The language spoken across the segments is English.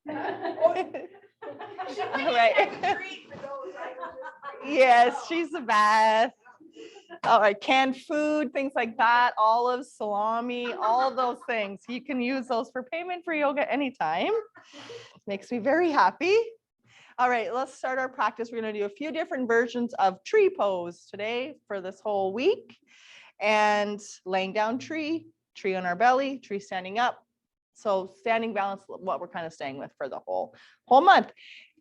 All right. Yes, she's the best. All right, canned food, things like that, olives, salami, all of those things. You can use those for payment for yoga anytime. Makes me very happy. All right, let's start our practice. We're going to do a few different versions of tree pose today for this whole week. And laying down tree, tree on our belly, tree standing up. So standing balance, what we're kind of staying with for the whole month.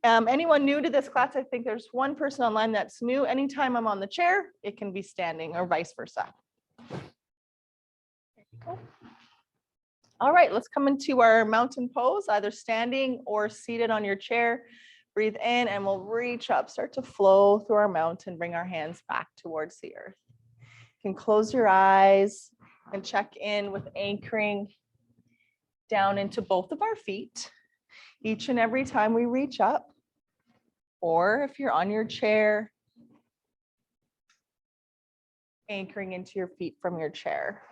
Anyone new to this class? I think there's one person online that's new. Anytime I'm on the chair, it can be standing or vice versa. All right, let's come into our mountain pose, either standing or seated on your chair. Breathe in and we'll reach up, start to flow through our mountain, bring our hands back towards the earth. You can close your eyes and check in with anchoring down into both of our feet each and every time we reach up. Or if you're on your chair, anchoring into your feet from your chair.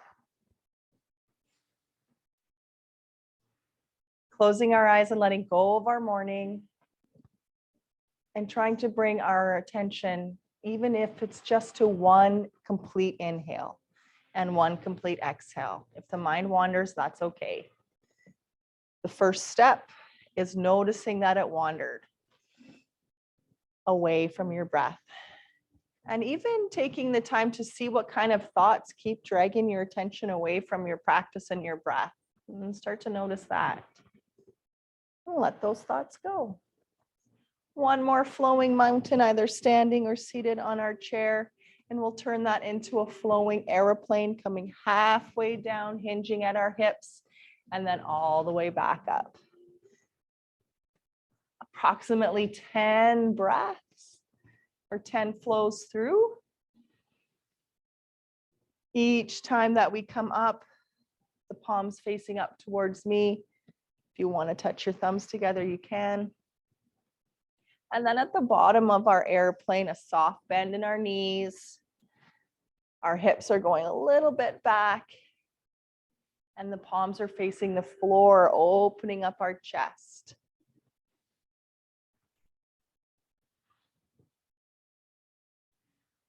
Closing our eyes and letting go of our morning and trying to bring our attention, even if it's just to one complete inhale and one complete exhale. If the mind wanders, that's okay. The first step is noticing that it wandered away from your breath. And even taking the time to see what kind of thoughts keep dragging your attention away from your practice and your breath. And start to notice that. And let those thoughts go. One more flowing mountain, either standing or seated on our chair. And we'll turn that into a flowing airplane coming halfway down, hinging at our hips, and then all the way back up. Approximately 10 breaths or 10 flows through. Each time that we come up, the palms facing up towards me. If you want to touch your thumbs together, you can. And then at the bottom of our airplane, a soft bend in our knees. Our hips are going a little bit back. And the palms are facing the floor, opening up our chest.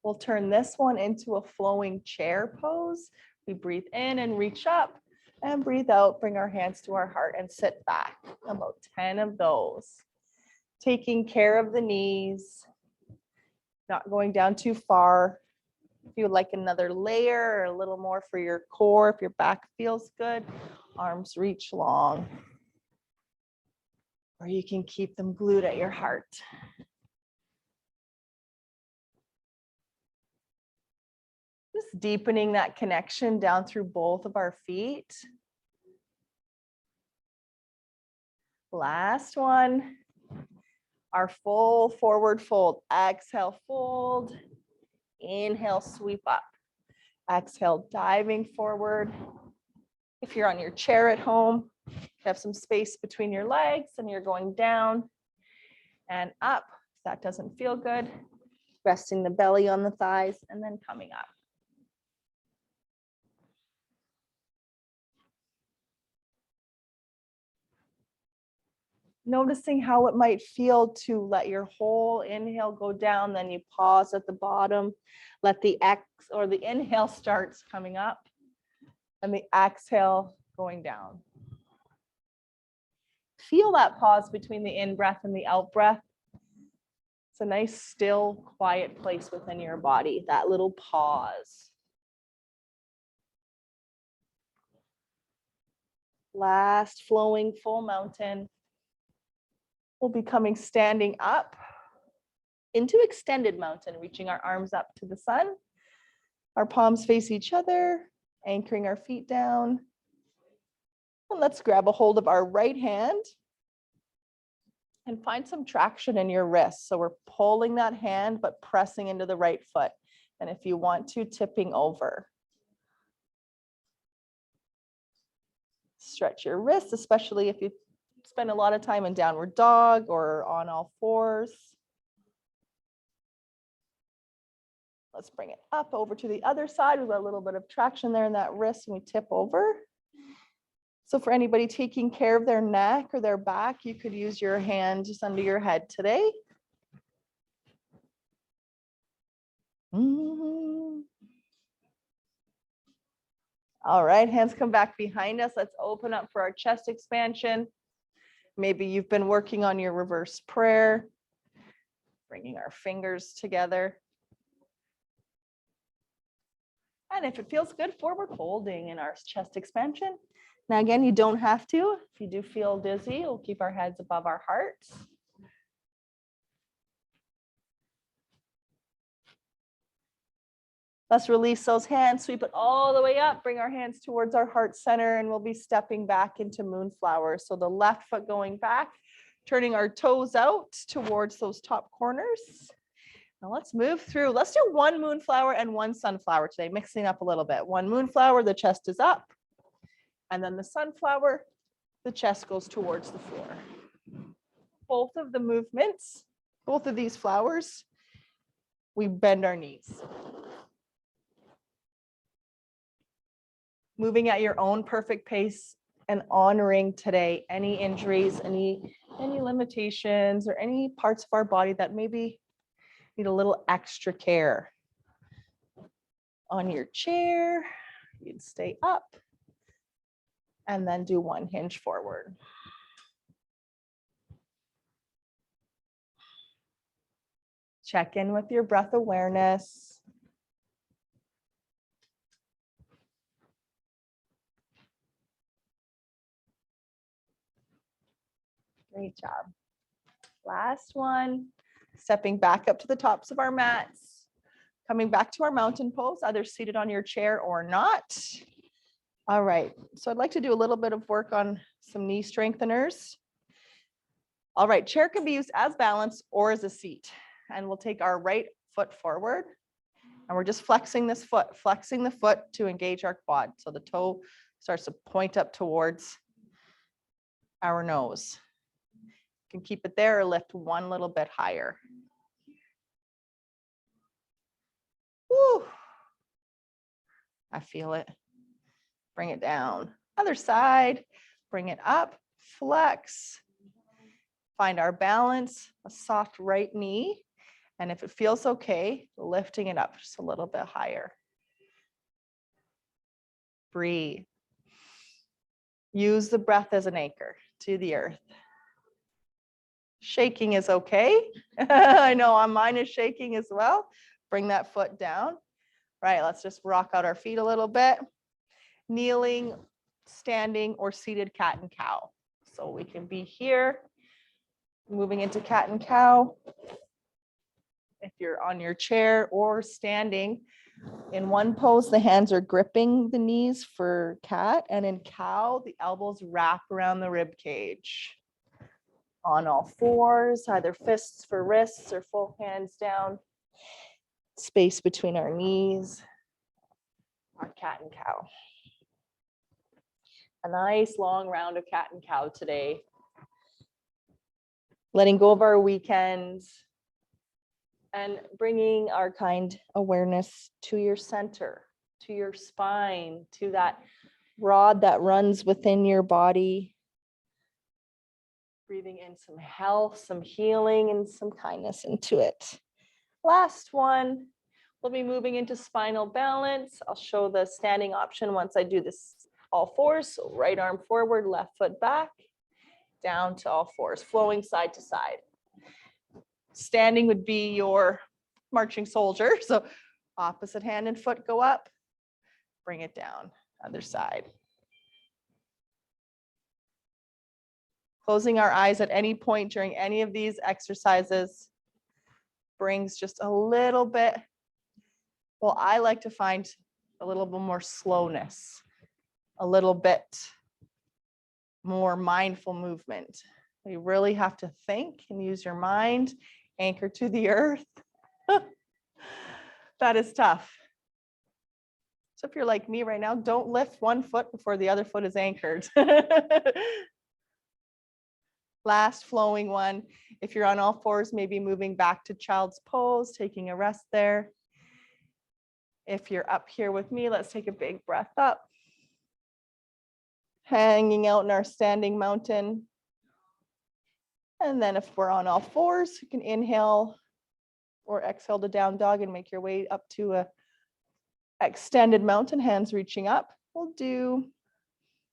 We'll turn this one into a flowing chair pose. We breathe in and reach up and breathe out, bring our hands to our heart and sit back. About 10 of those. Taking care of the knees, not going down too far. If you would like another layer or a little more for your core, if your back feels good, arms reach long. Or you can keep them glued at your heart. Just deepening that connection down through both of our feet. Last one. Our full forward fold. Exhale, fold. Inhale, sweep up. Exhale, diving forward. If you're on your chair at home, you have some space between your legs and you're going down and up. If that doesn't feel good, resting the belly on the thighs and then coming up. Noticing how it might feel to let your whole inhale go down, then you pause at the bottom, let the inhale starts coming up and the exhale going down. Feel that pause between the in breath and the out breath. It's a nice, still, quiet place within your body, that little pause. Last flowing full mountain. We'll be coming standing up into extended mountain, reaching our arms up to the sun. Our palms face each other, anchoring our feet down. And let's grab a hold of our right hand and find some traction in your wrist. So we're pulling that hand, but pressing into the right foot. And if you want to, tipping over. Stretch your wrists, especially if you spend a lot of time in downward dog or on all fours. Let's bring it up over to the other side. We've got a little bit of traction there in that wrist and we tip over. So for anybody taking care of their neck or their back, you could use your hand just under your head today. All right, hands come back behind us. Let's open up for our chest expansion. Maybe you've been working on your reverse prayer, bringing our fingers together. And if it feels good, forward folding in our chest expansion. Now, again, you don't have to. If you do feel dizzy, we'll keep our heads above our hearts. Let's release those hands, sweep it all the way up, bring our hands towards our heart center, and we'll be stepping back into moonflower. So the left foot going back, turning our toes out towards those top corners. Now let's move through. Let's do one moonflower and one sunflower today, mixing up a little bit. One moonflower, the chest is up. And then the sunflower, the chest goes towards the floor. Both of the movements, both of these flowers, we bend our knees. Moving at your own perfect pace and honoring today any injuries, any limitations, or any parts of our body that maybe need a little extra care. On your chair, you'd stay up and then do one hinge forward. Check in with your breath awareness. Great job. Last one, stepping back up to the tops of our mats, coming back to our mountain pose, either seated on your chair or not. All right, so I'd like to do a little bit of work on some knee strengtheners. All right, chair can be used as balance or as a seat. And we'll take our right foot forward and we're just flexing this foot, flexing the foot to engage our quad. So the toe starts to point up towards our nose. You can keep it there or lift one little bit higher. Woo. I feel it. Bring it down. Other side, bring it up, flex. Find our balance, a soft right knee. And if it feels okay, lifting it up just a little bit higher. Breathe. Use the breath as an anchor to the earth. Shaking is okay. I know mine is shaking as well. Bring that foot down. Right, let's just rock out our feet a little bit. Kneeling, standing, or seated cat and cow. So we can be here, moving into cat and cow. If you're on your chair or standing, in one pose, the hands are gripping the knees for cat, and in cow, the elbows wrap around the rib cage. On all fours, either fists for wrists or full hands down. Space between our knees, our cat and cow. A nice long round of cat and cow today. Letting go of our weekends and bringing our kind awareness to your center, to your spine, to that rod that runs within your body. Breathing in some health, some healing, and some kindness into it. Last one, we'll be moving into spinal balance. I'll show the standing option once I do this all fours. So right arm forward, left foot back, down to all fours, flowing side to side. Standing would be your marching soldier. So opposite hand and foot go up, bring it down, other side. Closing our eyes at any point during any of these exercises brings just a little bit, well, I like to find a little bit more slowness, a little bit more mindful movement. You really have to think and use your mind, anchor to the earth. That is tough. So if you're like me right now, don't lift one foot before the other foot is anchored. Last flowing one. If you're on all fours, maybe moving back to child's pose, taking a rest there. If you're up here with me, let's take a big breath up. hanging out in our standing mountain. And then if we're on all fours, you can inhale or exhale to down dog and make your way up to a extended mountain, hands reaching up. We'll do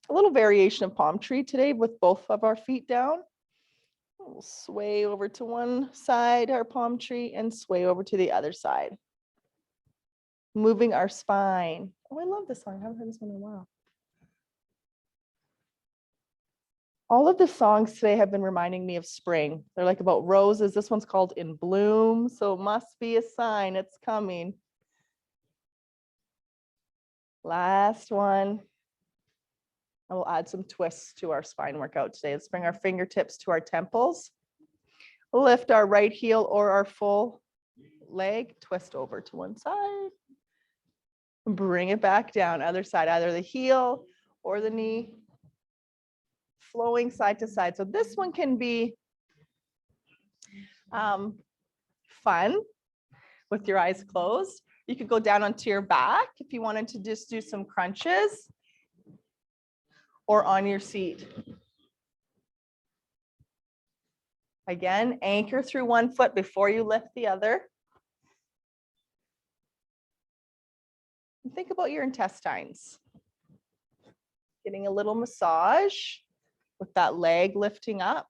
a little variation of palm tree today with both of our feet down. We'll sway over to one side, our palm tree, and sway over to the other side. Moving our spine. Oh, I love this song. I haven't heard this one in a while. All of the songs today have been reminding me of spring. They're like about roses. This one's called In Bloom, so it must be a sign it's coming. Last one. And we'll add some twists to our spine workout today. Let's bring our fingertips to our temples. Lift our right heel or our full leg, twist over to one side. Bring it back down, other side, either the heel or the knee. Flowing side to side. So this one can be fun with your eyes closed. You could go down onto your back if you wanted to just do some crunches, or on your seat. Again, anchor through one foot before you lift the other. And think about your intestines. Getting a little massage with that leg lifting up.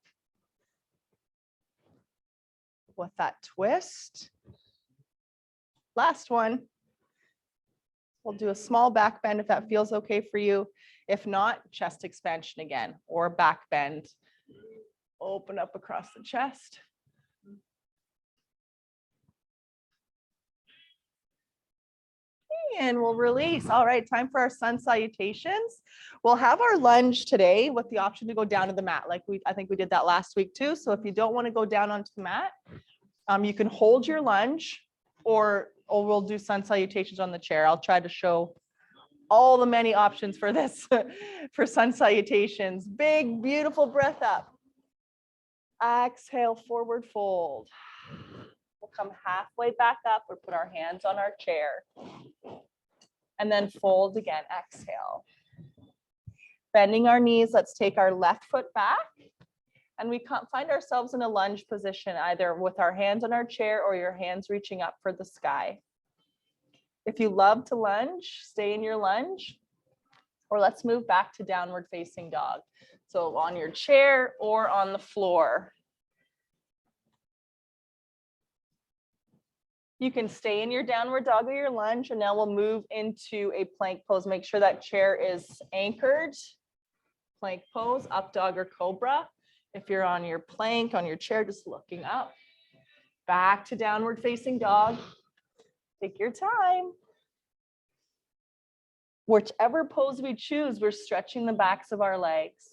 With that twist. Last one. We'll do a small back bend if that feels okay for you. If not, chest expansion again, or back bend. Open up across the chest. And we'll release. All right, time for our sun salutations. We'll have our lunge today with the option to go down to the mat. Like I think we did that last week too. So if you don't want to go down onto the mat, you can hold your lunge, or we'll do sun salutations on the chair. I'll try to show all the many options for this, for sun salutations. Big, beautiful breath up. Exhale, forward fold. We'll come halfway back up or put our hands on our chair. And then fold again, exhale. Bending our knees, let's take our left foot back. And we find ourselves in a lunge position, either with our hands on our chair or your hands reaching up for the sky. If you love to lunge, stay in your lunge, or let's move back to downward facing dog. So on your chair or on the floor. You can stay in your downward dog or your lunge, and now we'll move into a plank pose. Make sure that chair is anchored. Plank pose, up dog or cobra. If you're on your plank, on your chair, just looking up. Back to downward facing dog. Take your time. Whichever pose we choose, we're stretching the backs of our legs.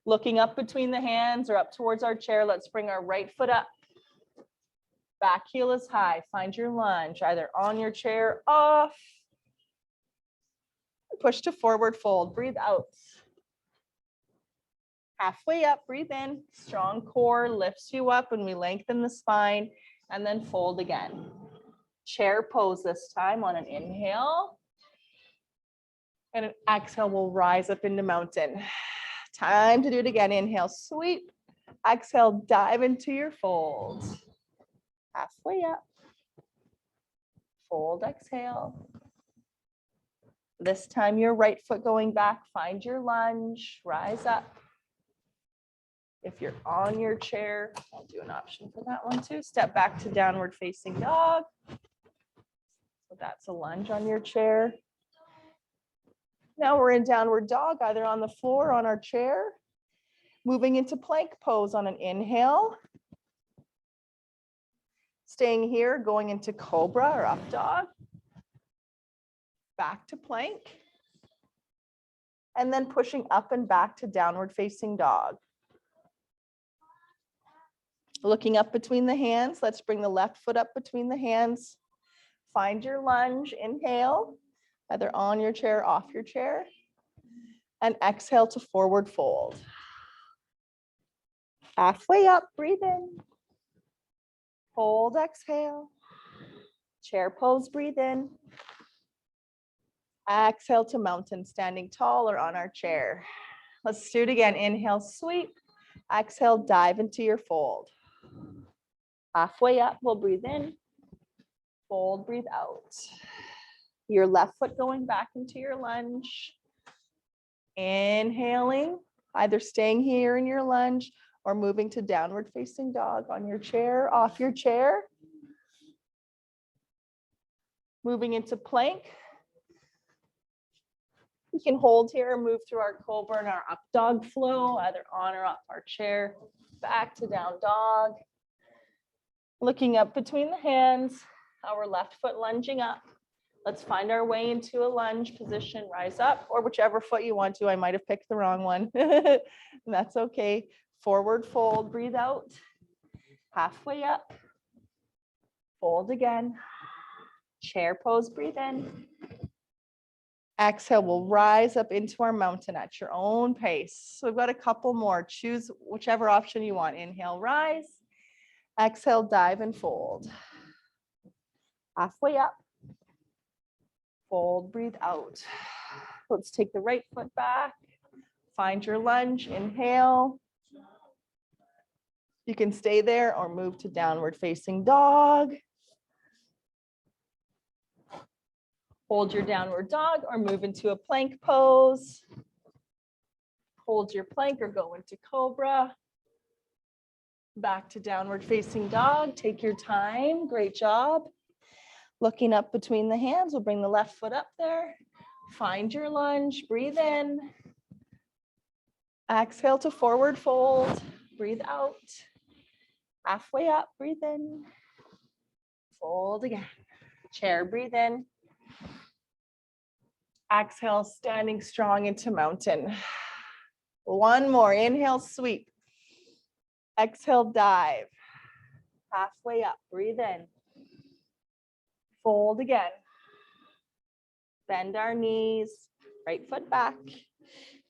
Looking up between the hands or up towards our chair, let's bring our right foot up. Back heel is high. Find your lunge, either on your chair, off. Push to forward fold. Breathe out. Halfway up, breathe in. Strong core lifts you up and we lengthen the spine, and then fold again. Chair pose this time on an inhale. And an exhale, we'll rise up into mountain. Time to do it again. Inhale, sweep. Exhale, dive into your fold. Halfway up. Fold, exhale. This time your right foot going back, find your lunge, rise up. If you're on your chair, I'll do an option for that one too. Step back to downward facing dog. So that's a lunge on your chair. Now we're in downward dog, either on the floor or on our chair. Moving into plank pose on an inhale. Staying here, going into cobra or up dog. Back to plank. And then pushing up and back to downward facing dog. Looking up between the hands, let's bring the left foot up between the hands. Find your lunge, inhale, either on your chair or off your chair. And exhale to forward fold. Halfway up, breathe in. Hold, exhale. Chair pose, breathe in. Exhale to mountain, standing tall or on our chair. Let's do it again. Inhale, sweep. Exhale, dive into your fold. Halfway up, we'll breathe in. Fold, breathe out. Your left foot going back into your lunge. Inhaling, either staying here in your lunge or moving to downward facing dog on your chair, off your chair. Moving into plank. We can hold here, move through our cobra and our up dog flow, either on or off our chair, back to down dog. Looking up between the hands, our left foot lunging up. Let's find our way into a lunge position, rise up, or whichever foot you want to. I might have picked the wrong one. That's okay. Forward fold, breathe out. Halfway up. Fold again. Chair pose, breathe in. Exhale, we'll rise up into our mountain at your own pace. So we've got a couple more. Choose whichever option you want. Inhale, rise. Exhale, dive and fold. Halfway up. Fold, breathe out. Let's take the right foot back. Find your lunge. Inhale. You can stay there or move to downward facing dog. Hold your downward dog or move into a plank pose. Hold your plank or go into cobra. Back to downward facing dog. Take your time. Great job. Looking up between the hands, we'll bring the left foot up there. Find your lunge. Breathe in. Exhale to forward fold. Breathe out. Halfway up. Breathe in. Fold again. Chair. Breathe in. Exhale, standing strong into mountain. One more. Inhale, sweep. Exhale, dive. Halfway up. Breathe in. Fold again. Bend our knees. Right foot back.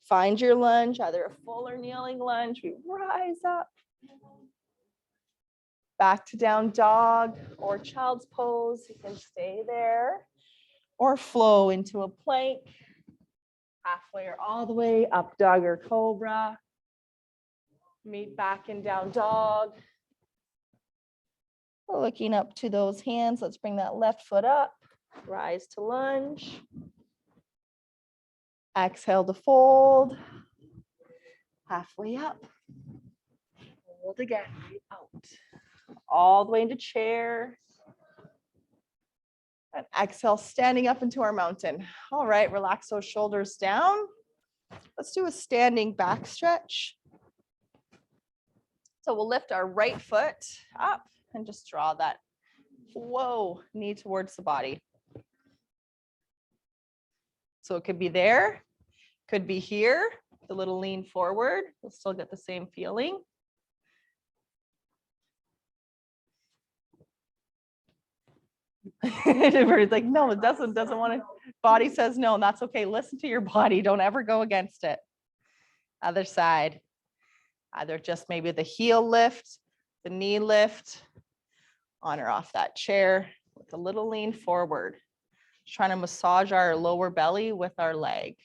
Find your lunge, either a full or kneeling lunge. We rise up. Back to down dog or child's pose. You can stay there. Or flow into a plank, halfway or all the way, up dog or cobra. Meet back in down dog. Looking up to those hands, let's bring that left foot up, rise to lunge. Exhale to fold, halfway up. Fold again, out. All the way into chair. And exhale, standing up into our mountain. All right, relax those shoulders down. Let's do a standing back stretch. So we'll lift our right foot up and just draw that, whoa, knee towards the body. So it could be there, could be here, the little lean forward. You'll still get the same feeling. It's like, no, it doesn't want to. Body says no, and that's okay. Listen to your body. Don't ever go against it. Other side. Either just maybe the heel lift, the knee lift, on or off that chair with a little lean forward. Just trying to massage our lower belly with our leg.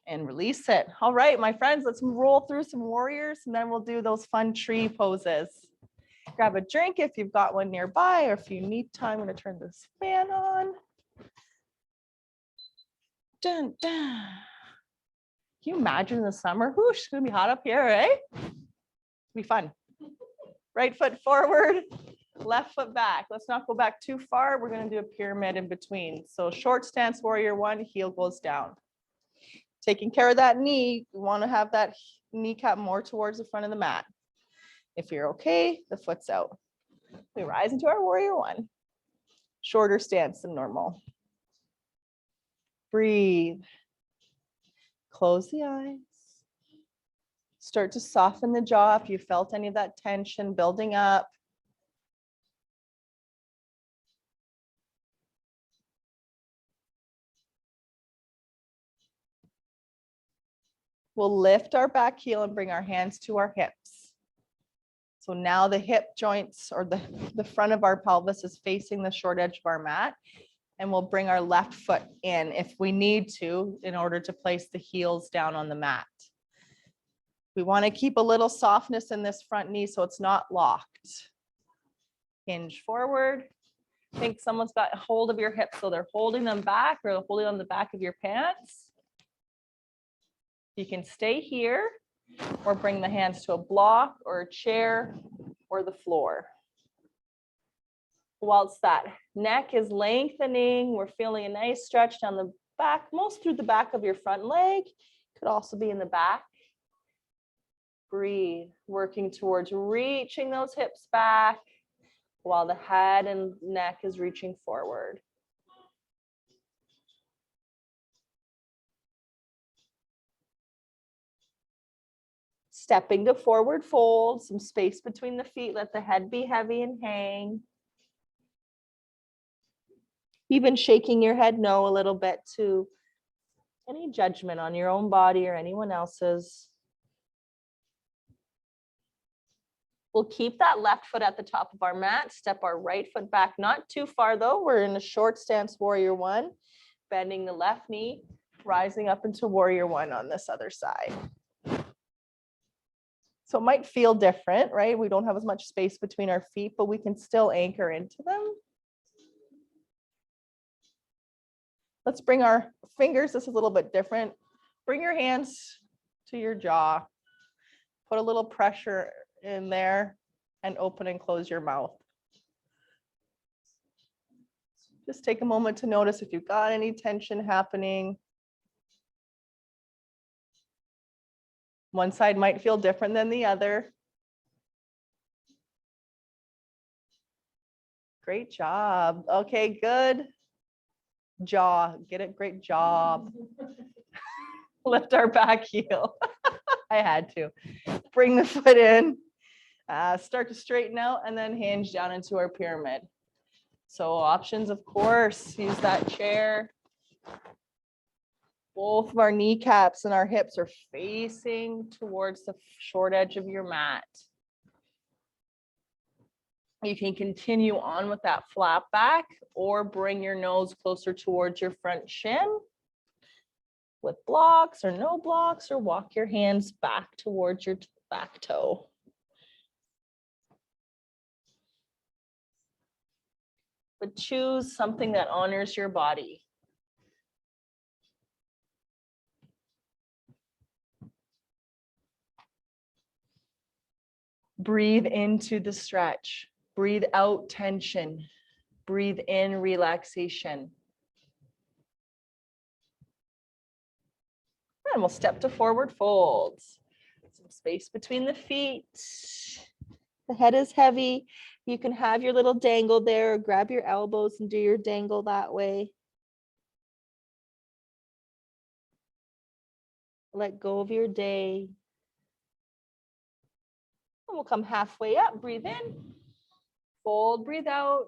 And release it. All right, my friends, let's roll through some warriors and then we'll do those fun tree poses. Grab a drink if you've got one nearby, or if you need time, I'm going to turn this fan on. Dun, dun. Can you imagine the summer? Whoosh, it's going to be hot up here, eh? It'll be fun. Right foot forward, left foot back. Let's not go back too far. We're going to do a pyramid in between. So short stance warrior one, heel goes down. Taking care of that knee, you want to have that kneecap more towards the front of the mat. If you're okay, the foot's out. We rise into our warrior one. Shorter stance than normal. Breathe. Close the eyes. Start to soften the jaw if you felt any of that tension building up. We'll lift our back heel and bring our hands to our hips. So now the hip joints or the front of our pelvis is facing the short edge of our mat. And we'll bring our left foot in if we need to in order to place the heels down on the mat. We want to keep a little softness in this front knee so it's not locked. Hinge forward. Think someone's got a hold of your hips, so they're holding them back or holding on the back of your pants. You can stay here or bring the hands to a block or a chair or the floor. Whilst that neck is lengthening, we're feeling a nice stretch down the back, most through the back of your front leg. Could also be in the back. Breathe, working towards reaching those hips back while the head and neck is reaching forward. Stepping to forward fold, some space between the feet, let the head be heavy and hang. Even shaking your head no a little bit to any judgment on your own body or anyone else's. We'll keep that left foot at the top of our mat, step our right foot back, not too far though. We're in a short stance warrior one, bending the left knee, rising up into warrior one on this other side. So it might feel different, right? We don't have as much space between our feet, but we can still anchor into them. Let's bring our fingers, this is a little bit different. Bring your hands to your jaw. Put a little pressure in there and open and close your mouth. Just take a moment to notice if you've got any tension happening. One side might feel different than the other. Great job. Okay, good. Jaw, get it, great job. Lift our back heel. I had to. Bring the foot in, start to straighten out and then hinge down into our pyramid. So options, of course, use that chair. Both of our kneecaps and our hips are facing towards the short edge of your mat. You can continue on with that flat back or bring your nose closer towards your front shin with blocks or no blocks, or walk your hands back towards your back toe. But choose something that honors your body. Breathe into the stretch. Breathe out tension. Breathe in relaxation. And we'll step to forward folds. Some space between the feet. The head is heavy. You can have your little dangle there, or grab your elbows and do your dangle that way. Let go of your day. And we'll come halfway up, breathe in, fold, breathe out,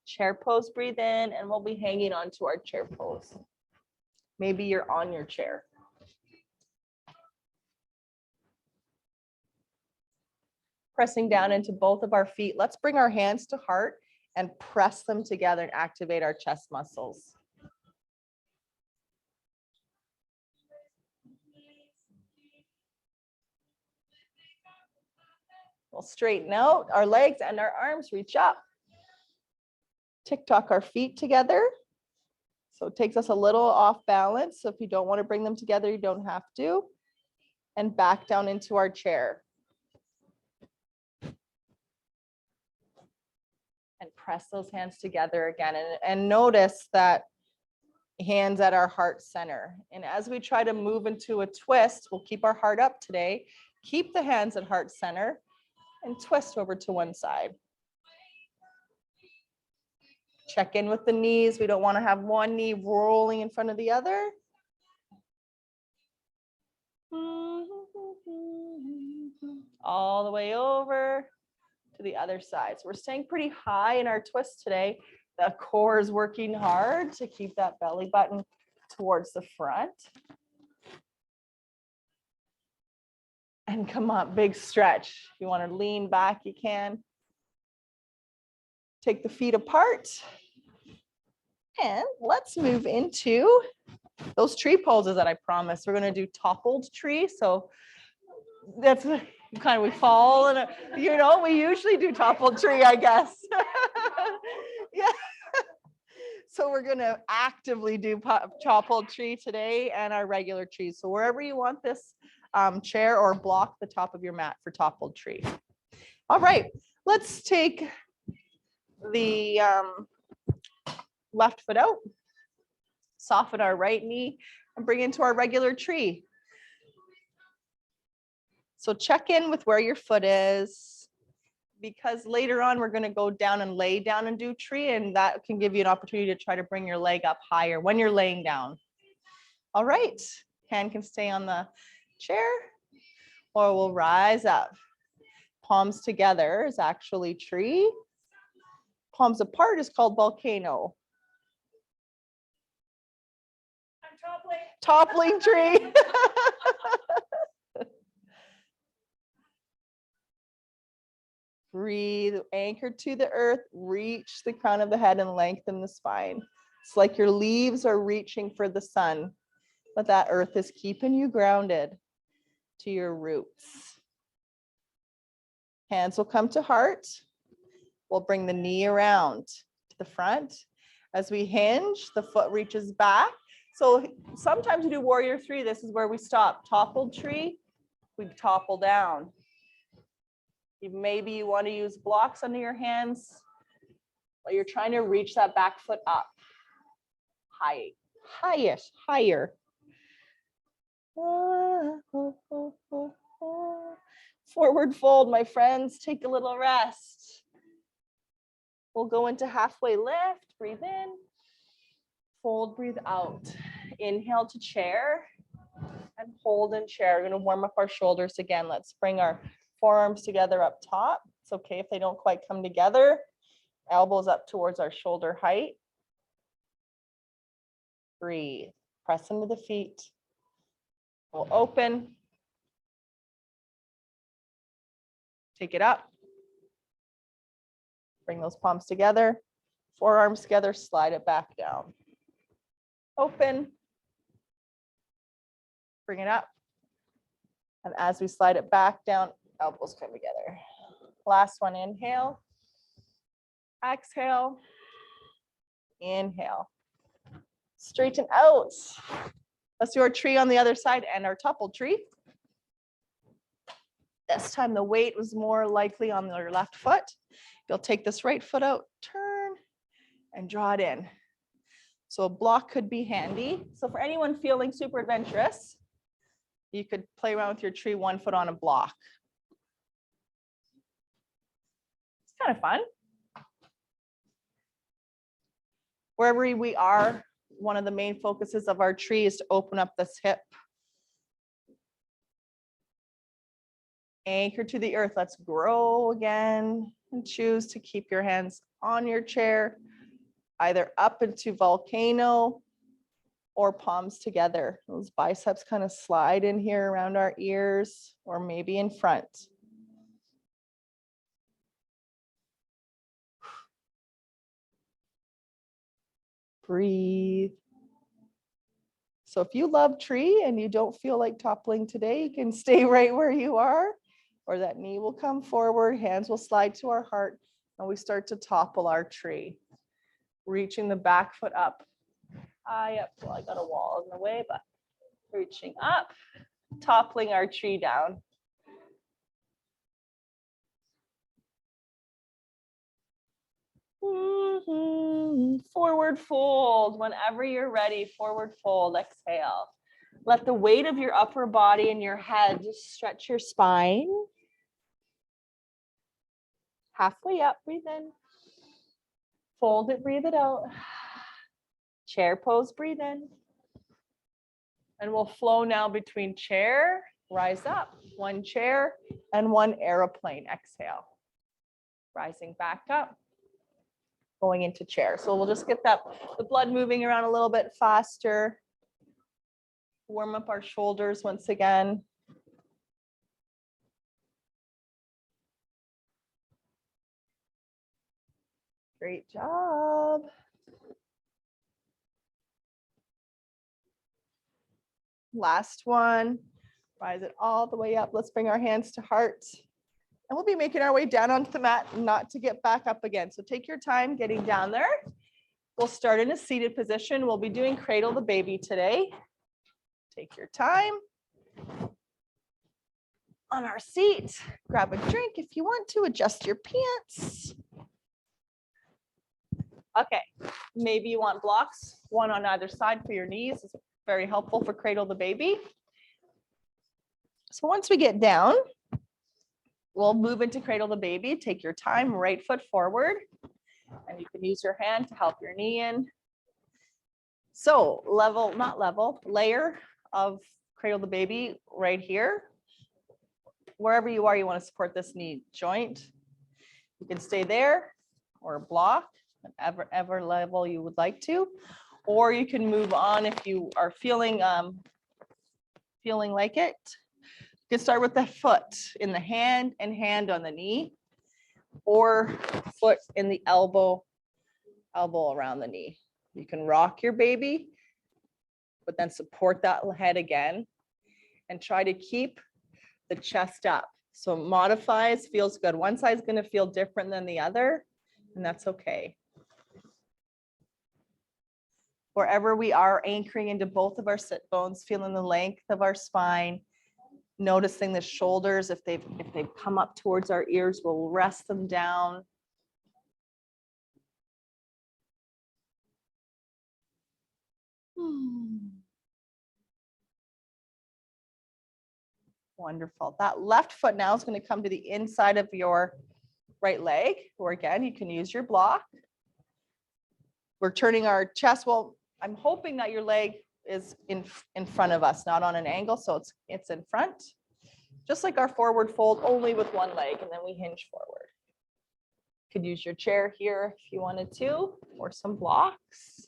chair pose, breathe in, and we'll be hanging onto our chair pose. Maybe you're on your chair. Pressing down into both of our feet. Let's bring our hands to heart and press them together and activate our chest muscles. We'll straighten out our legs and our arms, reach up. Tick-tock our feet together. So it takes us a little off balance. So if you don't want to bring them together, you don't have to. And back down into our chair. And press those hands together again. And notice that hands at our heart center. And as we try to move into a twist, we'll keep our heart up today. Keep the hands at heart center and twist over to one side. Check in with the knees. We don't want to have one knee rolling in front of the other. All the way over to the other side. So we're staying pretty high in our twist today. The core is working hard to keep that belly button towards the front. And come on, big stretch. If you want to lean back, you can. Take the feet apart. And let's move into those tree poses that I promised. We're going to do toppled tree. So that's kind of, we fall and we usually do toppled tree, I guess. Yeah. So we're going to actively do toppled tree today and our regular tree. So wherever you want this chair, or block the top of your mat for toppled tree. All right, let's take the left foot out, soften our right knee, and bring into our regular tree. So check in with where your foot is, because later on we're going to go down and lay down and do tree, and that can give you an opportunity to try to bring your leg up higher when you're laying down. All right, hand can stay on the chair, or we'll rise up. Palms together is actually tree. Palms apart is called volcano. I'm toppling tree. Breathe, anchor to the earth, reach the crown of the head and lengthen the spine. It's like your leaves are reaching for the sun, but that earth is keeping you grounded to your roots. Hands will come to heart. We'll bring the knee around to the front. As we hinge, the foot reaches back. So sometimes we do warrior three. This is where we stop. Toppled tree, we topple down. Maybe you want to use blocks under your hands, but you're trying to reach that back foot up. Higher. Forward fold, my friends. Take a little rest. We'll go into halfway lift. Breathe in. Fold, breathe out. Inhale to chair and hold in chair. We're going to warm up our shoulders again. Let's bring our forearms together up top. It's okay if they don't quite come together. Elbows up towards our shoulder height. Breathe. Press into the feet. We'll open. Take it up. Bring those palms together. Forearms together. Slide it back down. Open. Bring it up. And as we slide it back down, elbows come together. Last one, inhale. Exhale. Inhale. Straighten out. Let's do our tree on the other side and our toppled tree. This time the weight was more likely on your left foot. You'll take this right foot out, turn, and draw it in. So a block could be handy. So for anyone feeling super adventurous, you could play around with your tree, one foot on a block. It's kind of fun. Wherever we are, one of the main focuses of our tree is to open up this hip. Anchor to the earth. Let's grow again and choose to keep your hands on your chair, either up into volcano or palms together. Those biceps kind of slide in here around our ears, or maybe in front. Breathe. So if you love tree and you don't feel like toppling today, you can stay right where you are, or that knee will come forward, hands will slide to our heart, and we start to topple our tree. Reaching the back foot up, high up. Well, I got a wall in the way, but reaching up, toppling our tree down. Forward fold. Whenever you're ready, forward fold, exhale. Let the weight of your upper body and your head just stretch your spine. Halfway up, breathe in. Fold it, breathe it out. Chair pose, breathe in. And we'll flow now between chair, rise up, one chair, and one airplane, exhale. Rising back up, going into chair. So we'll just get the blood moving around a little bit faster. Warm up our shoulders once again. Great job. Last one. Rise it all the way up. Let's bring our hands to heart. And we'll be making our way down onto the mat, not to get back up again. So take your time getting down there. We'll start in a seated position. We'll be doing cradle the baby today. Take your time. On our seat, grab a drink if you want to, adjust your pants. Okay, maybe you want blocks, one on either side for your knees. It's very helpful for cradle the baby. So once we get down, we'll move into cradle the baby. Take your time, right foot forward, and you can use your hand to help your knee in. So layer of cradle the baby right here. Wherever you are, you want to support this knee joint. You can stay there or block whatever level you would like to, or you can move on if you are feeling like it. You can start with the foot in the hand and hand on the knee, or foot in the elbow around the knee. You can rock your baby, but then support that head again and try to keep the chest up. So modifies, feels good. One side's going to feel different than the other, and that's okay. Wherever we are, anchoring into both of our sit bones, feeling the length of our spine, noticing the shoulders. If they've come up towards our ears, we'll rest them down. Wonderful. That left foot now is going to come to the inside of your right leg, or again, you can use your block. We're turning our chest. Well, I'm hoping that your leg is in front of us, not on an angle, so it's in front. Just like our forward fold, only with one leg, and then we hinge forward. You could use your chair here if you wanted to, or some blocks.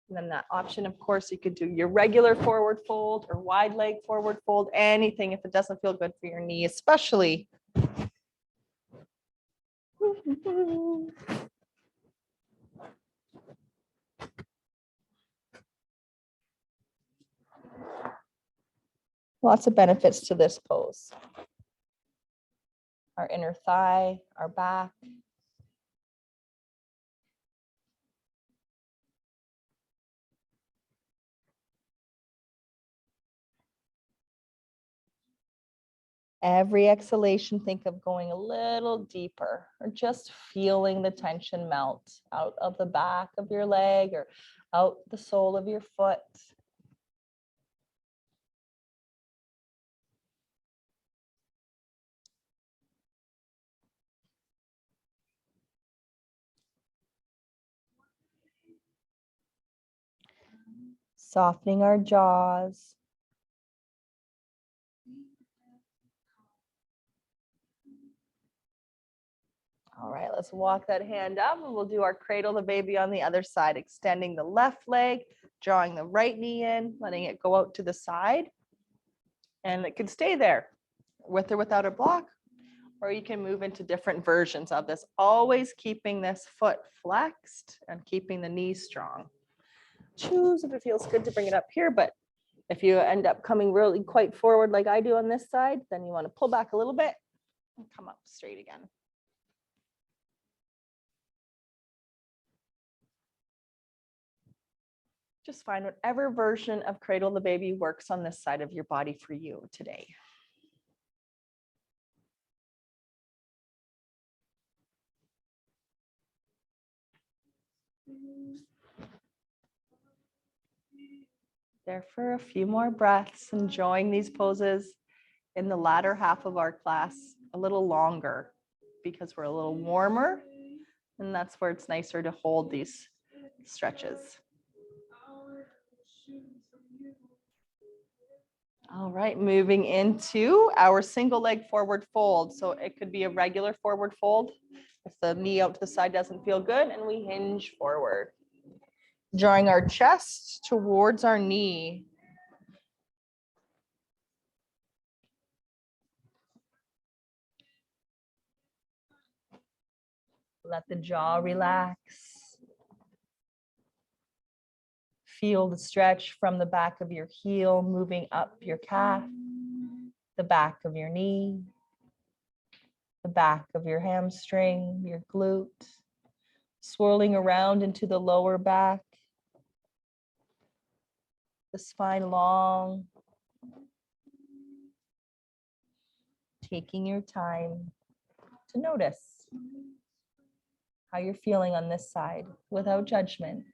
And then that option, of course, you could do your regular forward fold or wide leg forward fold, anything if it doesn't feel good for your knee, especially. Lots of benefits to this pose. Our inner thigh, our back. Every exhalation, think of going a little deeper or just feeling the tension melt out of the back of your leg or out the sole of your foot. Softening our jaws. All right, let's walk that hand up and we'll do our cradle the baby on the other side, extending the left leg, drawing the right knee in, letting it go out to the side. And it can stay there with or without a block, or you can move into different versions of this, always keeping this foot flexed and keeping the knee strong. Choose if it feels good to bring it up here, but if you end up coming really quite forward like I do on this side, then you want to pull back a little bit and come up straight again. Just find whatever version of cradle the baby works on this side of your body for you today. There for a few more breaths, enjoying these poses in the latter half of our class a little longer because we're a little warmer, and that's where it's nicer to hold these stretches. All right, moving into our single leg forward fold. So it could be a regular forward fold if the knee out to the side doesn't feel good, and we hinge forward. Drawing our chest towards our knee. Let the jaw relax. Feel the stretch from the back of your heel moving up your calf, the back of your knee, the back of your hamstring, your glute, swirling around into the lower back, the spine long, taking your time to notice how you're feeling on this side without judgment.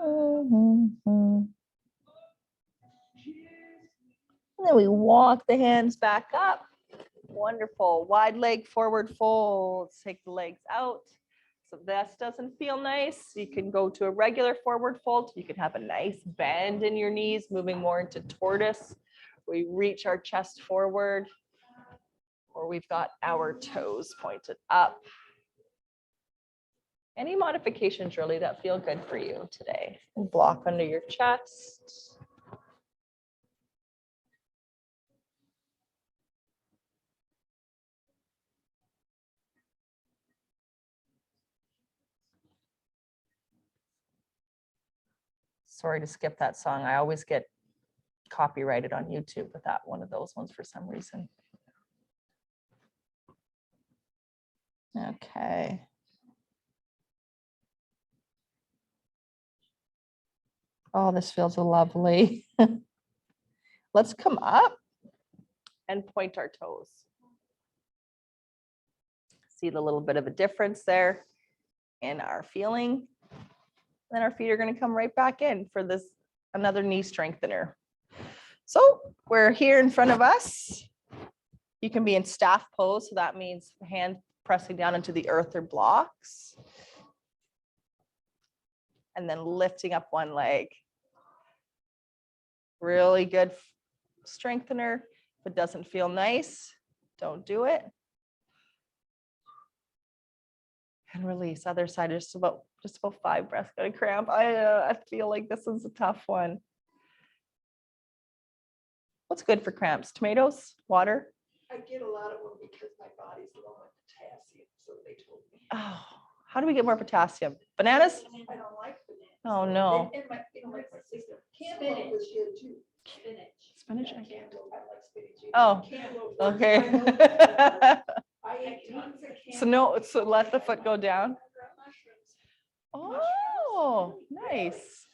And then we walk the hands back up. Wonderful. Wide leg forward folds. Take the legs out. So if this doesn't feel nice, you can go to a regular forward fold. You can have a nice bend in your knees, moving more into tortoise. We reach our chest forward, or we've got our toes pointed up. Any modifications really that feel good for you today? Block under your chest. Sorry to skip that song. I always get copyrighted on YouTube with that one of those ones for some reason. Okay. Oh, this feels lovely. Let's come up and point our toes. See the little bit of a difference there in our feeling. Then our feet are going to come right back in for this, another knee strengthener. So we're here in front of us. You can be in staff pose. So that means hand pressing down into the earth or blocks. And then lifting up one leg. Really good strengthener. If it doesn't feel nice, don't do it. And release. Other side, just about 5 breaths. Got a cramp. I feel like this is a tough one. What's good for cramps? Tomatoes, water? I get a lot of them because my body's low on potassium, so they told me. Oh, how do we get more potassium? Bananas? I don't like bananas. Oh no. And my sister. Cantaloupe is good too. Spinach? I like spinach. Oh, Cantaloupe. okay. I ate tons of So no, so let the foot go down. Oh, nice.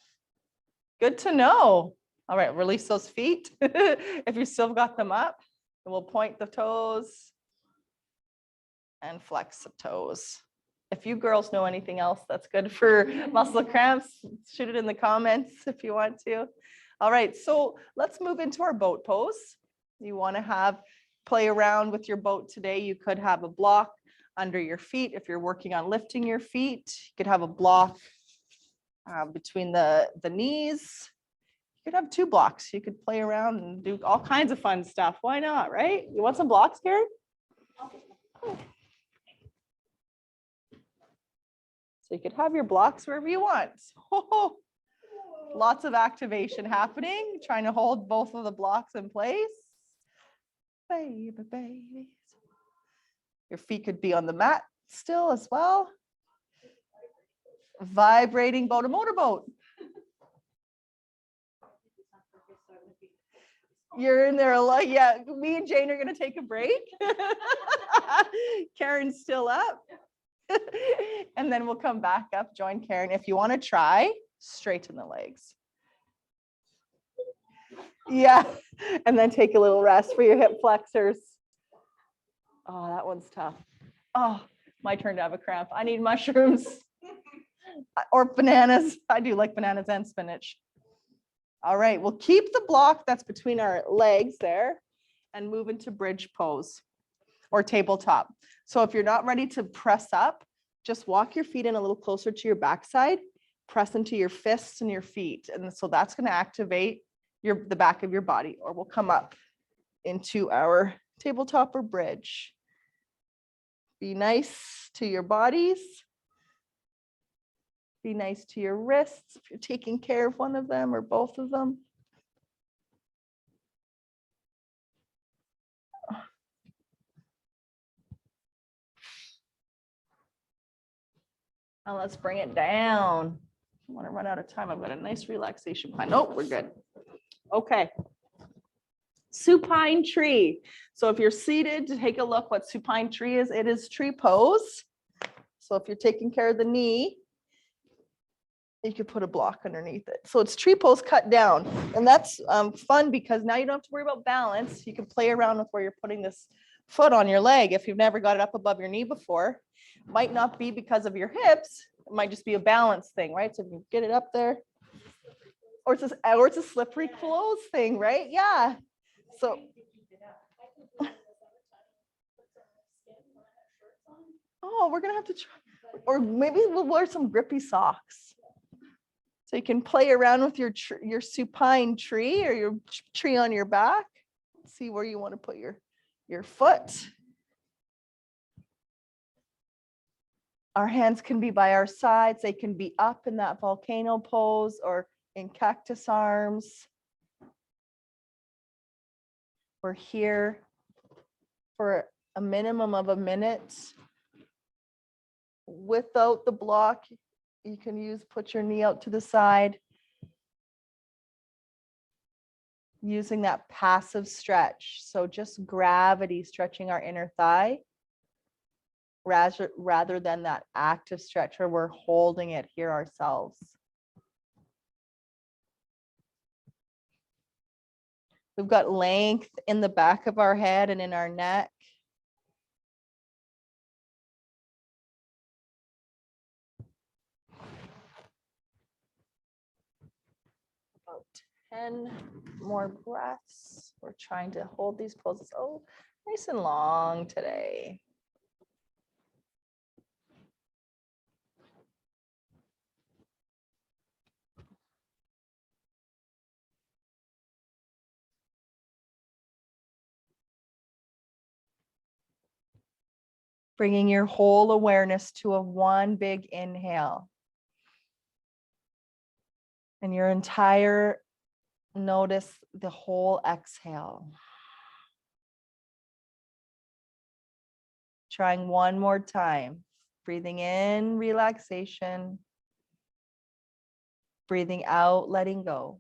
Good to know. All right, release those feet. If you still got them up, and we'll point the toes and flex the toes. If you girls know anything else that's good for muscle cramps, shoot it in the comments if you want to. All right, so let's move into our boat pose. You want to play around with your boat today. You could have a block under your feet if you're working on lifting your feet. You could have a block between the knees. You could have 2 blocks. You could play around and do all kinds of fun stuff. Why not, right? You want some blocks, Karen? So you could have your blocks wherever you want. Oh, lots of activation happening, trying to hold both of the blocks in place. Baby, babies. Your feet could be on the mat still as well. Vibrating boat, a motorboat. You're in there like, yeah, me and Jane are going to take a break. Karen's still up. And then we'll come back up, join Karen. If you want to try, straighten the legs. Yeah, and then take a little rest for your hip flexors. Oh, that one's tough. Oh, my turn to have a cramp. I need mushrooms or bananas. I do like bananas and spinach. All right, we'll keep the block that's between our legs there and move into bridge pose or tabletop. So if you're not ready to press up, just walk your feet in a little closer to your backside, press into your fists and your feet. And so that's going to activate the back of your body, or we'll come up into our tabletop or bridge. Be nice to your bodies. Be nice to your wrists if you're taking care of one of them or both of them. Now let's bring it down. I want to run out of time. I've got a nice relaxation plan. Oh, we're good. Okay. Supine tree. So if you're seated, to take a look what supine tree is. It is tree pose. So if you're taking care of the knee, you could put a block underneath it. So it's tree pose cut down. And that's fun because now you don't have to worry about balance. You can play around with where you're putting this foot on your leg. If you've never got it up above your knee before, might not be because of your hips. It might just be a balance thing, right? So if you get it up there, or it's a slippery clothes thing, right? Yeah. So oh, we're gonna have to try, or maybe we'll wear some grippy socks. So you can play around with your supine tree or your tree on your back. See where you want to put your foot. Our hands can be by our sides. They can be up in that volcano pose or in cactus arms. We're here for a minimum of a minute. Without the block, you can put your knee out to the side. Using that passive stretch. So just gravity stretching our inner thigh rather than that active stretch where we're holding it here ourselves. We've got length in the back of our head and in our neck. About 10 more breaths. We're trying to hold these poses nice and long today. Bringing your whole awareness to a one big inhale. And your entire notice the whole exhale. Trying one more time. Breathing in, relaxation. Breathing out, letting go.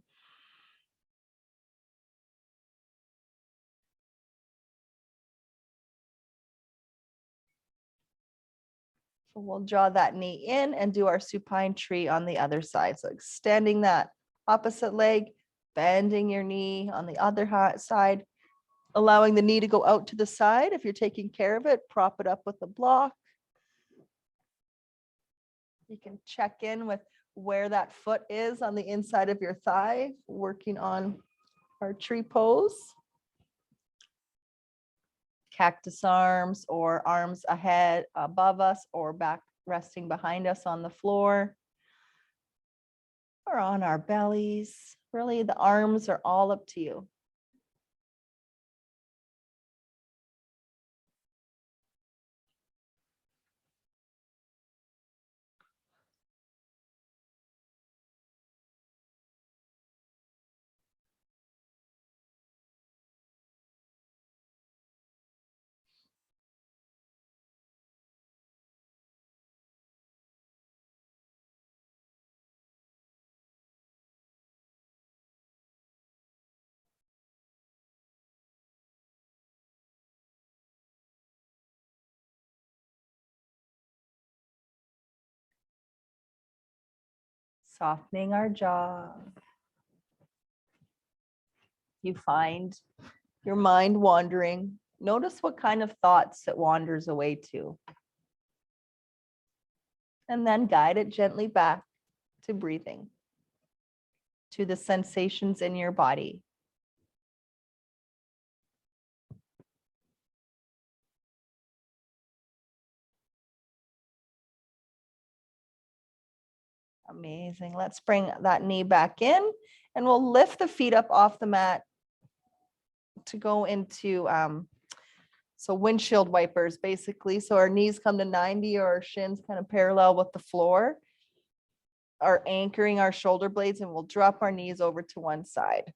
So we'll draw that knee in and do our supine tree on the other side. So extending that opposite leg, bending your knee on the other side, allowing the knee to go out to the side. If you're taking care of it, prop it up with a block. You can check in with where that foot is on the inside of your thigh, working on our tree pose. Cactus arms or arms ahead above us or back resting behind us on the floor or on our bellies. Really, the arms are all up to you. Softening our jaw. You find your mind wandering. Notice what kind of thoughts it wanders away to. And then guide it gently back to breathing, to the sensations in your body. Amazing. Let's bring that knee back in and we'll lift the feet up off the mat to go into windshield wipers basically. So our knees come to 90 or our shins kind of parallel with the floor, are anchoring our shoulder blades, and we'll drop our knees over to one side.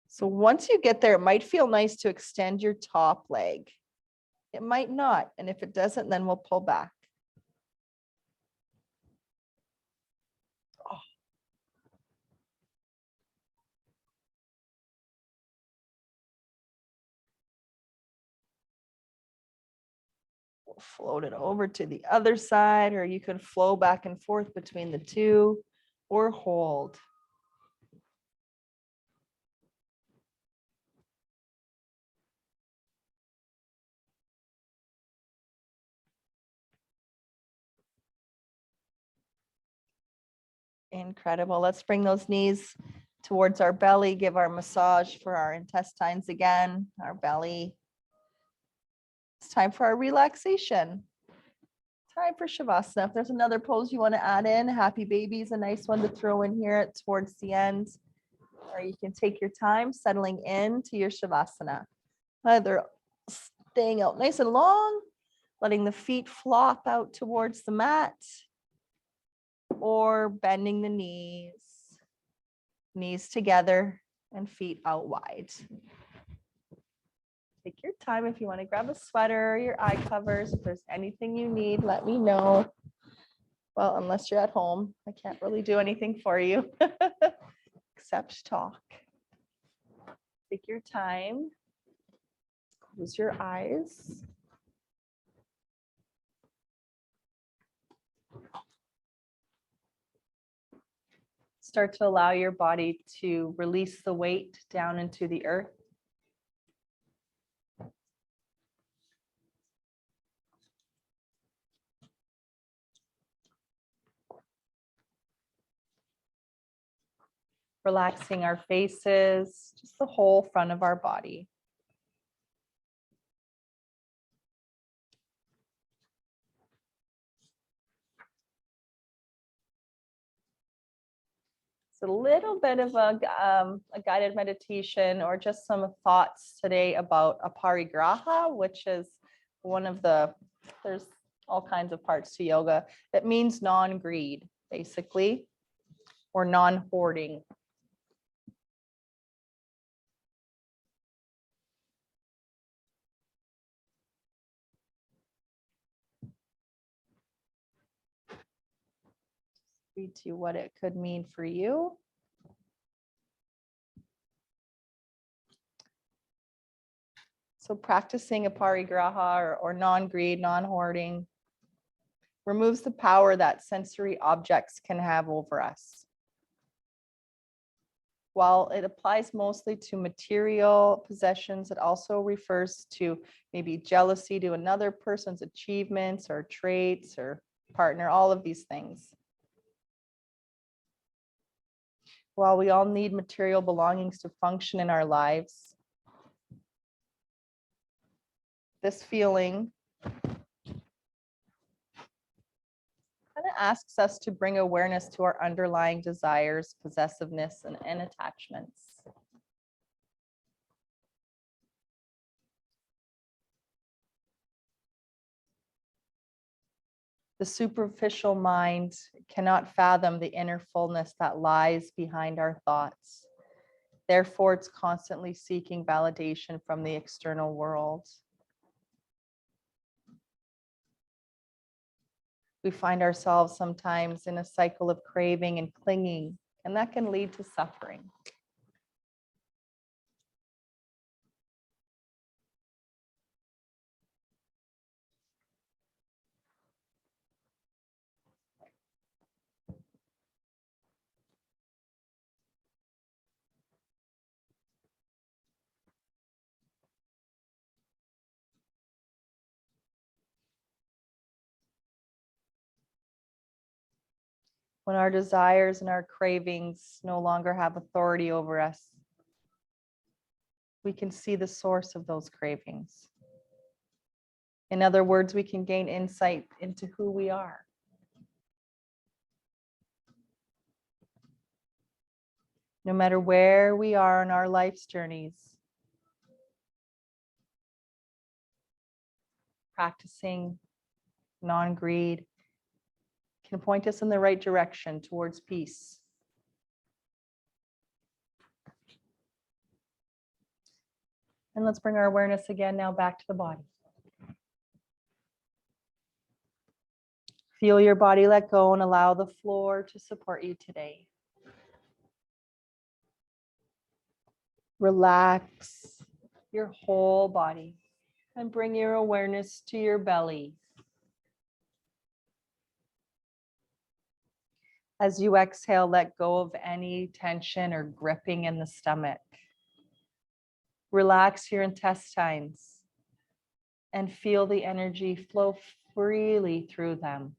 So once you get there, it might feel nice to extend your top leg. It might not. And if it doesn't, then we'll pull back. Float it over to the other side, or you could flow back and forth between the two or hold. Incredible. Let's bring those knees towards our belly, give our massage for our intestines again, our belly. It's time for our relaxation. Time for Shavasana. If there's another pose you want to add in, happy baby is a nice one to throw in here towards the end. Or you can take your time settling into your Shavasana. Either staying out nice and long, letting the feet flop out towards the mat, or bending the knees together and feet out wide. Take your time. If you want to grab a sweater or your eye covers, if there's anything you need, let me know. Well, unless you're at home, I can't really do anything for you except talk. Take your time. Close your eyes. Start to allow your body to release the weight down into the earth. Relaxing our faces, just the whole front of our body. It's a little bit of a guided meditation or just some thoughts today about aparigraha, which is there's all kinds of parts to yoga. It means non-greed, basically, or non-hoarding. Read to you what it could mean for you. So practicing aparigraha or non-greed, non-hoarding removes the power that sensory objects can have over us. While it applies mostly to material possessions, it also refers to maybe jealousy to another person's achievements or traits or partner, all of these things. While we all need material belongings to function in our lives, this feeling kind of asks us to bring awareness to our underlying desires, possessiveness, and attachments. The superficial mind cannot fathom the inner fullness that lies behind our thoughts. Therefore, it's constantly seeking validation from the external world. We find ourselves sometimes in a cycle of craving and clinging, and that can lead to suffering. When our desires and our cravings no longer have authority over us, we can see the source of those cravings. In other words, we can gain insight into who we are. No matter where we are in our life's journeys, practicing non-greed can point us in the right direction towards peace. And let's bring our awareness again now back to the body. Feel your body let go and allow the floor to support you today. Relax your whole body and bring your awareness to your belly. As you exhale, let go of any tension or gripping in the stomach. Relax your intestines and feel the energy flow freely through them.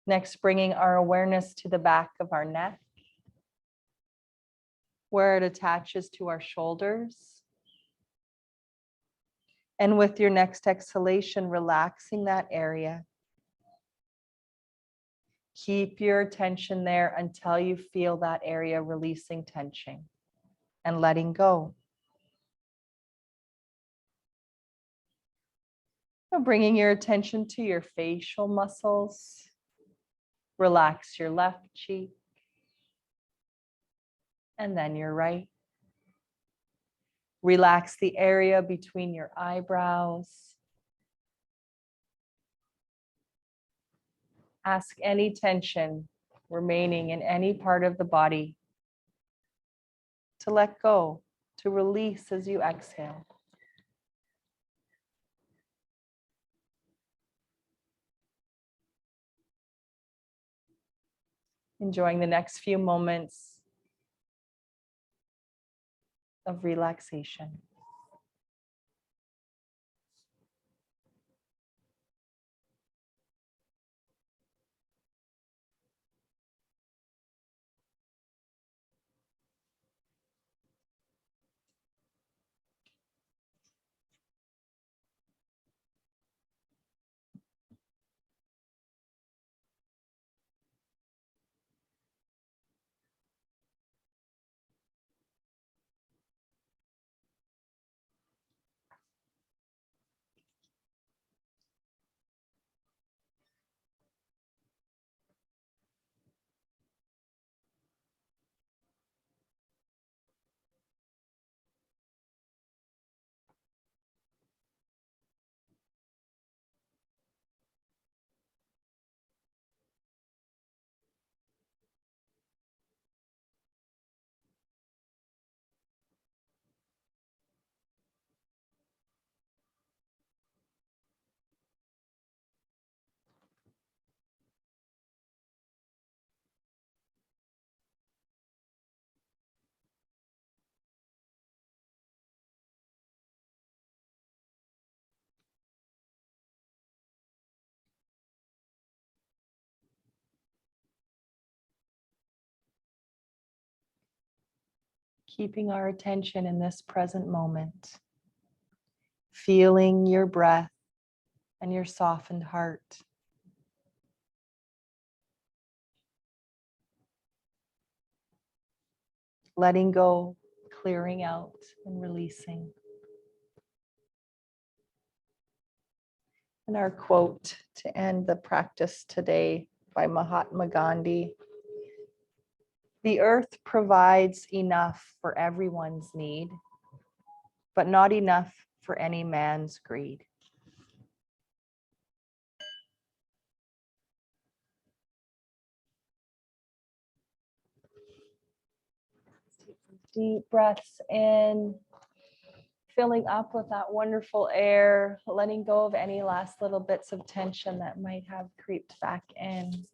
Next, bringing our awareness to the back of our neck, where it attaches to our shoulders. And with your next exhalation, relaxing that area. Keep your attention there until you feel that area releasing tension and letting go. Now bringing your attention to your facial muscles. Relax your left cheek and then your right. Relax the area between your eyebrows. Ask any tension remaining in any part of the body to let go, to release as you exhale. Enjoying the next few moments of relaxation. Keeping our attention in this present moment, feeling your breath and your softened heart. Letting go, clearing out, and releasing. And our quote to end the practice today by Mahatma Gandhi: "The earth provides enough for everyone's need, but not enough for any man's greed." Take some deep breaths in, filling up with that wonderful air, letting go of any last little bits of tension that might have creeped back in.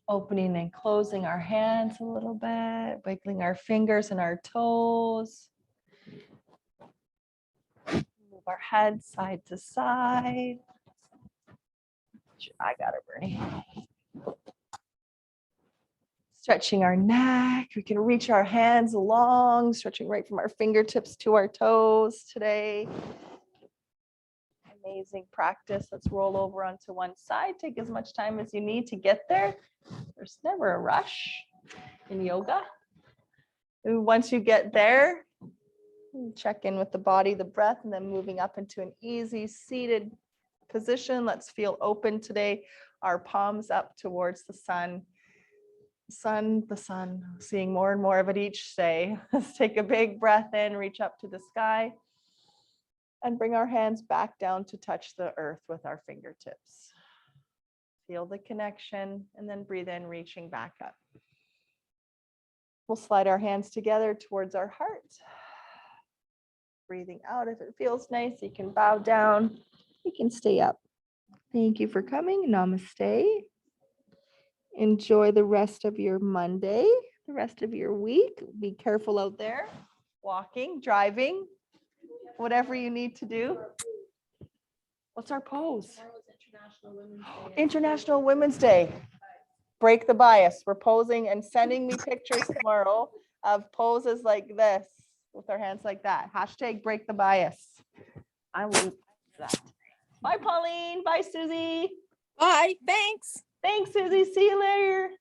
Opening and closing our hands a little bit, wiggling our fingers and our toes. Move our head side to side. I got it, Bernie. Stretching our neck. We can reach our hands along, stretching right from our fingertips to our toes today. Amazing practice. Let's roll over onto one side. Take as much time as you need to get there. There's never a rush in yoga. And once you get there, check in with the body, the breath, and then moving up into an easy seated position. Let's feel open today. Our palms up towards the sun. The sun, seeing more and more of it each day. Let's take a big breath in, reach up to the sky, and bring our hands back down to touch the earth with our fingertips. Feel the connection, and then breathe in, reaching back up. We'll slide our hands together towards our heart. Breathing out, if it feels nice, you can bow down. You can stay up. Thank you for coming. Namaste. Enjoy the rest of your Monday, the rest of your week. Be careful out there, walking, driving, whatever you need to do. What's our pose? International Women's Day. Break the bias. We're posing and sending me pictures tomorrow of poses like this with our hands like that. Hashtag break the bias. I will do that. Bye, Pauline. Bye, Susie. Bye, thanks. Thanks, Susie. See you later.